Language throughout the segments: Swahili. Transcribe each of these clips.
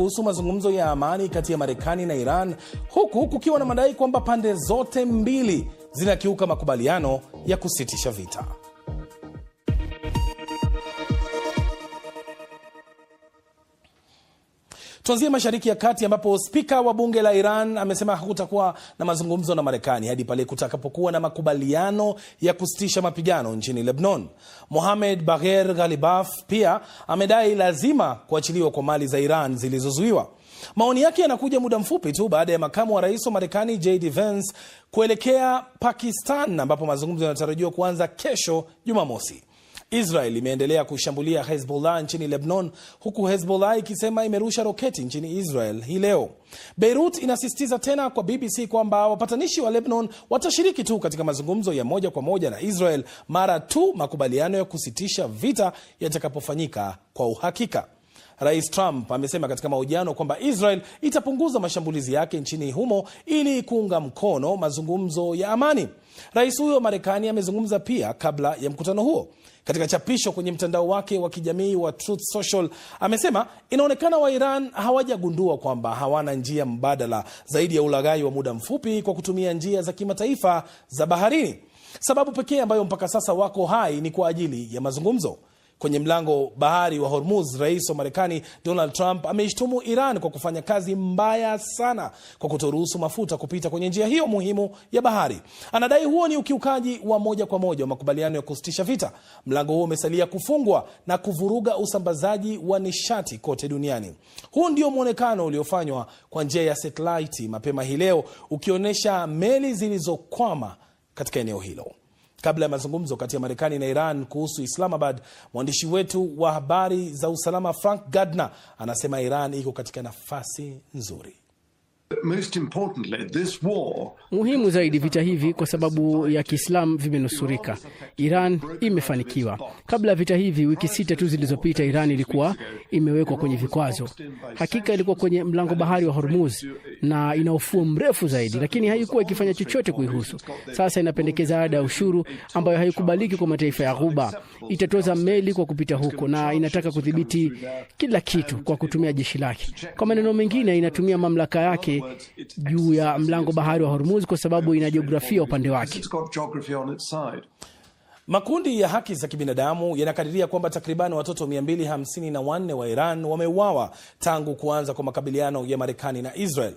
kuhusu mazungumzo ya amani kati ya Marekani na Iran, huku kukiwa na madai kwamba pande zote mbili zinakiuka makubaliano ya kusitisha vita. Tuanzie Mashariki ya Kati ambapo spika wa bunge la Iran amesema hakutakuwa na mazungumzo na Marekani hadi pale kutakapokuwa na makubaliano ya kusitisha mapigano nchini Lebanon. Mohamed Bagher Ghalibaf pia amedai lazima kuachiliwa kwa mali za Iran zilizozuiwa. Maoni yake yanakuja muda mfupi tu baada ya makamu wa rais wa Marekani JD Vance kuelekea Pakistan ambapo mazungumzo yanatarajiwa kuanza kesho Jumamosi. Israel imeendelea kushambulia Hezbollah nchini Lebanon, huku Hezbollah ikisema imerusha roketi nchini Israel hii leo. Beirut inasisitiza tena kwa BBC kwamba wapatanishi wa Lebanon watashiriki tu katika mazungumzo ya moja kwa moja na Israel mara tu makubaliano ya kusitisha vita yatakapofanyika kwa uhakika. Rais Trump amesema katika mahojiano kwamba Israel itapunguza mashambulizi yake nchini humo ili kuunga mkono mazungumzo ya amani. Rais huyo wa Marekani amezungumza pia kabla ya mkutano huo. Katika chapisho kwenye mtandao wake wa kijamii wa Truth Social, amesema inaonekana wa Iran hawajagundua kwamba hawana njia mbadala zaidi ya ulaghai wa muda mfupi kwa kutumia njia za kimataifa za baharini. Sababu pekee ambayo mpaka sasa wako hai ni kwa ajili ya mazungumzo. Kwenye mlango bahari wa Hormuz, rais wa Marekani Donald Trump ameishtumu Iran kwa kufanya kazi mbaya sana kwa kutoruhusu mafuta kupita kwenye njia hiyo muhimu ya bahari. Anadai huo ni ukiukaji wa moja kwa moja wa makubaliano ya kusitisha vita. Mlango huo umesalia kufungwa na kuvuruga usambazaji wa nishati kote duniani. Huu ndio muonekano uliofanywa kwa njia ya satellite mapema hii leo, ukionyesha meli zilizokwama katika eneo hilo. Kabla ya mazungumzo kati ya Marekani na Iran kuhusu Islamabad, mwandishi wetu wa habari za usalama Frank Gardner anasema Iran iko katika nafasi nzuri. Muhimu zaidi, vita hivi kwa sababu ya Kiislamu vimenusurika. Iran imefanikiwa. Kabla ya vita hivi, wiki 6 tu zilizopita, Iran ilikuwa imewekwa kwenye vikwazo. Hakika ilikuwa kwenye mlango bahari wa Hormuz na ina ufuo mrefu zaidi, lakini haikuwa ikifanya chochote kuihusu. Sasa inapendekeza ada ya ushuru ambayo haikubaliki kwa mataifa ya Ghuba. Itatoza meli kwa kupita huko na inataka kudhibiti kila kitu kwa kutumia jeshi lake. Kwa maneno mengine, inatumia mamlaka yake juu ya mlango bahari wa Hormuz kwa sababu ina jiografia upande wake. Makundi ya haki za kibinadamu yanakadiria kwamba takriban watoto 254 wa Iran wameuawa tangu kuanza kwa makabiliano ya Marekani na Israel.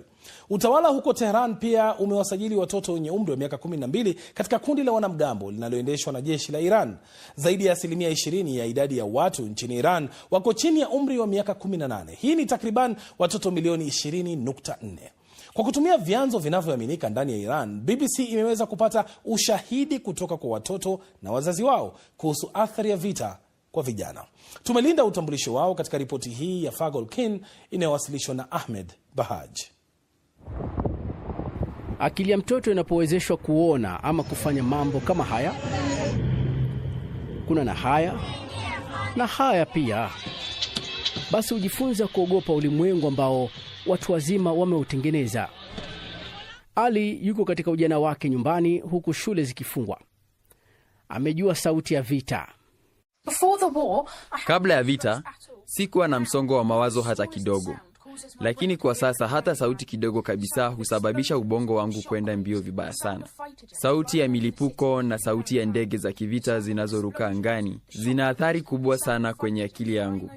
Utawala huko Tehran pia umewasajili watoto wenye umri wa miaka 12 katika kundi la wanamgambo linaloendeshwa na jeshi la Iran. Zaidi ya 20% ya idadi ya watu nchini Iran wako chini ya umri wa miaka 18. Hii ni takriban watoto milioni 20.4. Kwa kutumia vyanzo vinavyoaminika ndani ya Iran, BBC imeweza kupata ushahidi kutoka kwa watoto na wazazi wao kuhusu athari ya vita kwa vijana. Tumelinda utambulisho wao katika ripoti hii ya Fagol Kin inayowasilishwa na Ahmed Bahaj. Akili ya mtoto inapowezeshwa kuona ama kufanya mambo kama haya, kuna na haya pia, basi hujifunza kuogopa ulimwengu ambao watu wazima wameutengeneza. Ali yuko katika ujana wake nyumbani huku shule zikifungwa. Amejua sauti ya vita. Kabla ya vita, sikuwa na msongo wa mawazo hata kidogo. Lakini kwa sasa hata sauti kidogo kabisa husababisha ubongo wangu kwenda mbio vibaya sana. Sauti ya milipuko na sauti ya ndege za kivita zinazoruka angani zina athari kubwa sana kwenye akili yangu.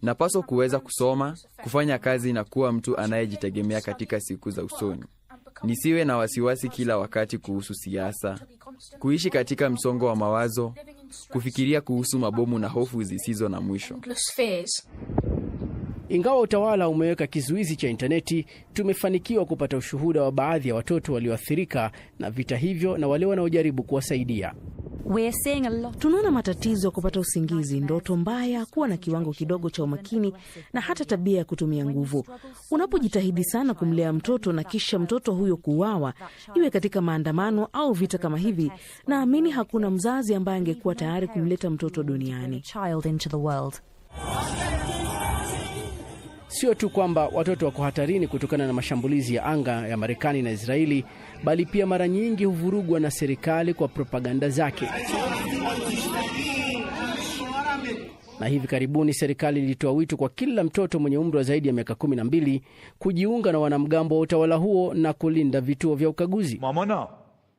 Napaswa kuweza kusoma, kufanya kazi na kuwa mtu anayejitegemea katika siku za usoni. Nisiwe na wasiwasi kila wakati kuhusu siasa, kuishi katika msongo wa mawazo, kufikiria kuhusu mabomu na hofu zisizo na mwisho. Ingawa utawala umeweka kizuizi cha interneti, tumefanikiwa kupata ushuhuda wa baadhi ya watoto walioathirika na vita hivyo na wale wanaojaribu kuwasaidia. Tunaona matatizo ya kupata usingizi, ndoto mbaya, kuwa na kiwango kidogo cha umakini na hata tabia ya kutumia nguvu. Unapojitahidi sana kumlea mtoto na kisha mtoto huyo kuuawa, iwe katika maandamano au vita kama hivi, naamini hakuna mzazi ambaye angekuwa tayari kumleta mtoto duniani. Sio tu kwamba watoto wako hatarini kutokana na mashambulizi ya anga ya Marekani na Israeli, bali pia mara nyingi huvurugwa na serikali kwa propaganda zake. na hivi karibuni serikali ilitoa wito kwa kila mtoto mwenye umri wa zaidi ya miaka 12 kujiunga na wanamgambo wa utawala huo na kulinda vituo vya ukaguzi. Mamana,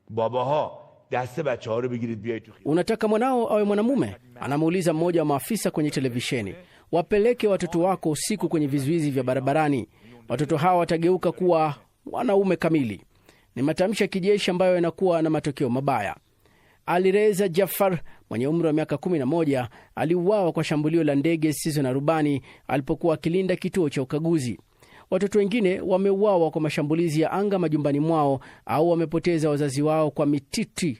babaha, daste bacheha ro begirid biayid to khiyabon. Unataka mwanao awe mwanamume? Anamuuliza mmoja wa maafisa kwenye televisheni. Wapeleke watoto wako usiku kwenye vizuizi vya barabarani. Watoto hawa watageuka kuwa wanaume kamili. Ni matamshi ya kijeshi ambayo yanakuwa na matokeo mabaya. Alireza Jafar mwenye umri wa miaka 11 aliuawa kwa shambulio la ndege zisizo na rubani alipokuwa akilinda kituo cha ukaguzi. Watoto wengine wameuawa kwa mashambulizi ya anga majumbani mwao au wamepoteza wazazi wao kwa mititi.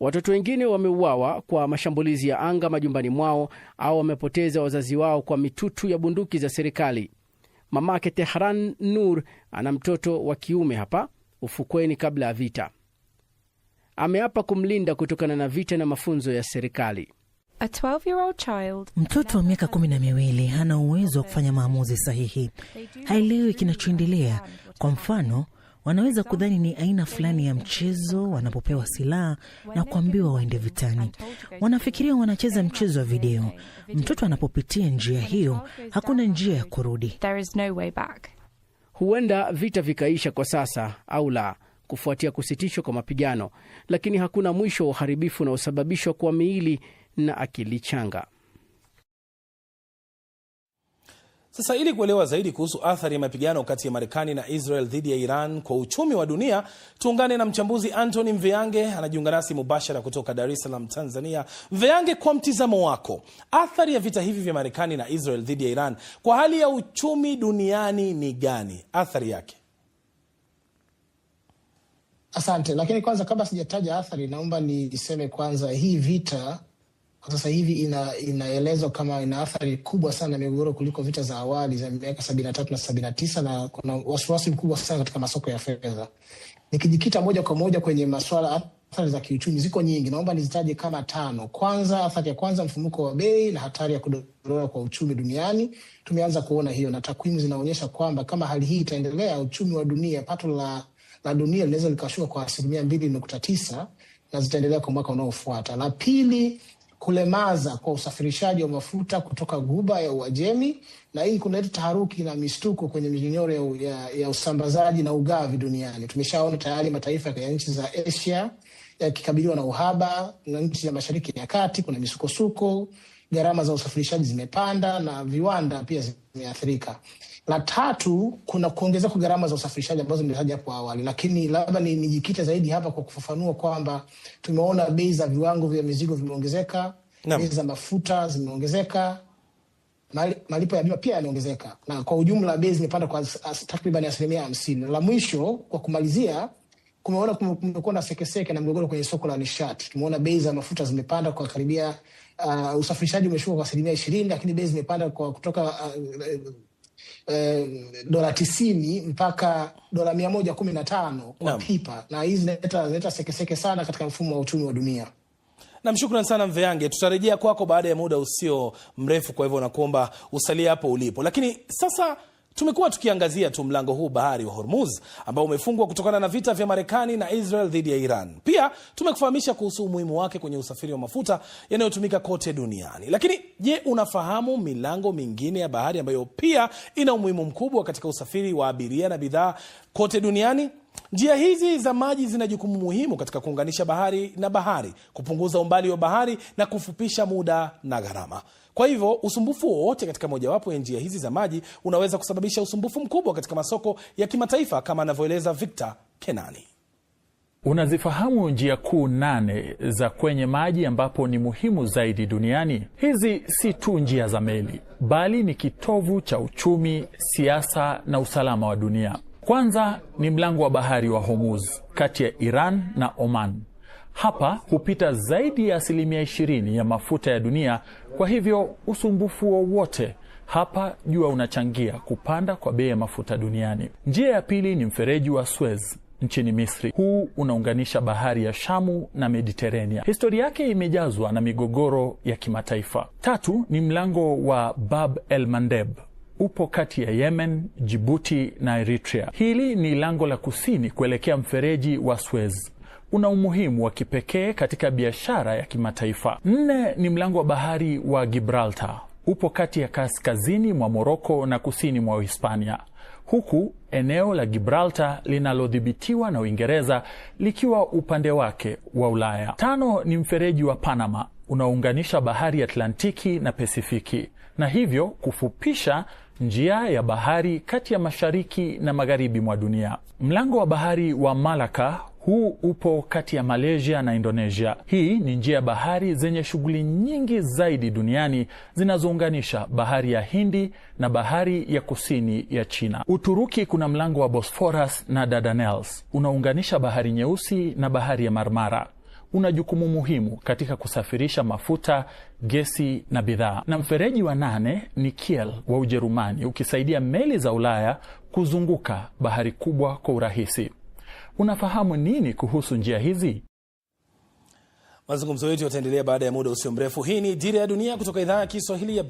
Watoto wengine wameuawa kwa mashambulizi ya anga majumbani mwao au wamepoteza wazazi wao kwa mitutu ya bunduki za serikali. Mamake Tehran Nur ana mtoto wa kiume hapa ufukweni kabla ya vita. Ameapa kumlinda kutokana na vita na mafunzo ya serikali. A 12-year-old child, mtoto wa miaka 12 hana uwezo wa kufanya maamuzi sahihi. Haelewi kinachoendelea. Kwa mfano, wanaweza kudhani ni aina fulani ya mchezo wanapopewa silaha na kuambiwa waende vitani. Wanafikiria wanacheza mchezo wa video. Mtoto anapopitia njia hiyo, hakuna njia ya kurudi. there is no way back. Huenda vita vikaisha kwa sasa au la, kufuatia kusitishwa kwa mapigano, lakini hakuna mwisho wa uharibifu unaosababishwa kwa miili na akili changa. Sasa ili kuelewa zaidi kuhusu athari ya mapigano kati ya Marekani na Israel dhidi ya Iran kwa uchumi wa dunia, tuungane na mchambuzi Anthony Mveyange, anajiunga nasi mubashara kutoka Dar es Salaam, Tanzania. Mveyange, kwa mtizamo wako, athari ya vita hivi vya Marekani na Israel dhidi ya Iran kwa hali ya uchumi duniani ni gani? Athari yake. Asante, lakini kwanza kabla sijataja athari, naomba niseme kwanza hii vita kwa sasa hivi inaelezwa kama ina athari kubwa sana migogoro kuliko vita za awali za miaka 73 na 79, na kuna wasiwasi mkubwa sana katika masoko ya fedha. Nikijikita moja kwa moja kwenye masuala athari za kiuchumi, ziko nyingi, naomba nizitaje kama 5. Kwanza, athari ya kwanza, mfumuko wa bei na hatari ya kudorora kwa uchumi duniani. Tumeanza kuona hiyo na takwimu zinaonyesha kwamba kama hali hii itaendelea, uchumi wa dunia, pato la dunia linaweza likashuka kwa 2.9 na zitaendelea kwa mwaka unaofuata. La pili, kulemaza kwa usafirishaji wa mafuta kutoka Ghuba ya Uajemi, na hii kunaleta taharuki na mistuko kwenye minyoro ya usambazaji na ugavi duniani. Tumeshaona tayari mataifa ya nchi za Asia yakikabiliwa na uhaba, na nchi za Mashariki ya Kati kuna misukosuko, gharama za usafirishaji zimepanda na viwanda pia zimeathirika. La tatu, kuna kuongezeka kwa gharama za usafirishaji ambazo nimetaja hapo awali, lakini labda nijikite zaidi hapa kwa kufafanua kwamba tumeona bei za viwango vya mizigo vimeongezeka, bei za mafuta zimeongezeka, malipo ya bima pia yameongezeka, na kwa ujumla bei zimepanda kwa takriban 50%. La mwisho, kwa kumalizia, kumekuwa na sekeseke na mgogoro kwenye soko la nishati. Tumeona bei za mafuta zimepanda kwa karibia, usafirishaji umeshuka kwa 20%, lakini bei zimepanda kwa kutoka dola 90 mpaka dola 115 kwa pipa, na hizi zinaleta sekeseke sana katika mfumo wa uchumi wa dunia. Na shukrani sana Mveyange, tutarejea kwako baada ya muda usio mrefu, kwa hivyo nakuomba usalie hapo ulipo. Lakini sasa tumekuwa tukiangazia tu mlango huu bahari wa Hormuz ambao umefungwa kutokana na vita vya Marekani na Israel dhidi ya Iran. Pia tumekufahamisha kuhusu umuhimu wake kwenye usafiri wa mafuta yanayotumika kote duniani. Lakini je, unafahamu milango mingine ya bahari ambayo pia ina umuhimu mkubwa katika usafiri wa abiria na bidhaa kote duniani? Njia hizi za maji zina jukumu muhimu katika kuunganisha bahari na bahari, kupunguza umbali wa bahari na kufupisha muda na gharama. Kwa hivyo usumbufu wowote katika mojawapo ya njia hizi za maji unaweza kusababisha usumbufu mkubwa katika masoko ya kimataifa, kama anavyoeleza Victor Kenani. Unazifahamu njia kuu 8 za kwenye maji ambapo ni muhimu zaidi duniani? Hizi si tu njia za meli, bali ni kitovu cha uchumi, siasa na usalama wa dunia. Kwanza ni mlango wa bahari wa Hormuz kati ya Iran na Oman. Hapa hupita zaidi ya 20% ya mafuta ya dunia, kwa hivyo usumbufu wowote hapa jua unachangia kupanda kwa bei ya mafuta duniani. Njia ya pili ni mfereji wa Suez nchini Misri. Huu unaunganisha bahari ya Shamu na Mediterania. Historia yake imejazwa na migogoro ya kimataifa. Tatu ni mlango wa Bab el Mandeb. Upo kati ya Yemen, Djibouti na Eritrea. Hili ni lango la kusini kuelekea mfereji wa Suez. una umuhimu wa kipekee katika biashara ya kimataifa. 4 ni mlango wa bahari wa Gibraltar. Upo kati ya kaskazini mwa Moroko na kusini mwa Hispania, huku eneo la Gibraltar linalodhibitiwa na Uingereza likiwa upande wake wa Ulaya. 5 ni mfereji wa Panama unaounganisha bahari ya Atlantiki na Pasifiki, na hivyo kufupisha njia ya bahari kati ya mashariki na magharibi mwa dunia. Mlango wa bahari wa Malacca, huu upo kati ya Malaysia na Indonesia. Hii ni njia ya bahari zenye shughuli nyingi zaidi duniani zinazounganisha bahari ya Hindi na bahari ya kusini ya China. Uturuki kuna mlango wa Bosphorus na Dardanelles unaunganisha bahari Nyeusi na bahari ya Marmara. Una jukumu muhimu katika kusafirisha mafuta, gesi na bidhaa. Na mfereji wa 8 ni Kiel wa Ujerumani, ukisaidia meli za Ulaya kuzunguka bahari kubwa kwa urahisi. Unafahamu nini kuhusu njia hizi? Mazungumzo yetu yataendelea baada ya muda usio mrefu. Hii ni Dira ya Dunia kutoka idhaa ya Kiswahili ya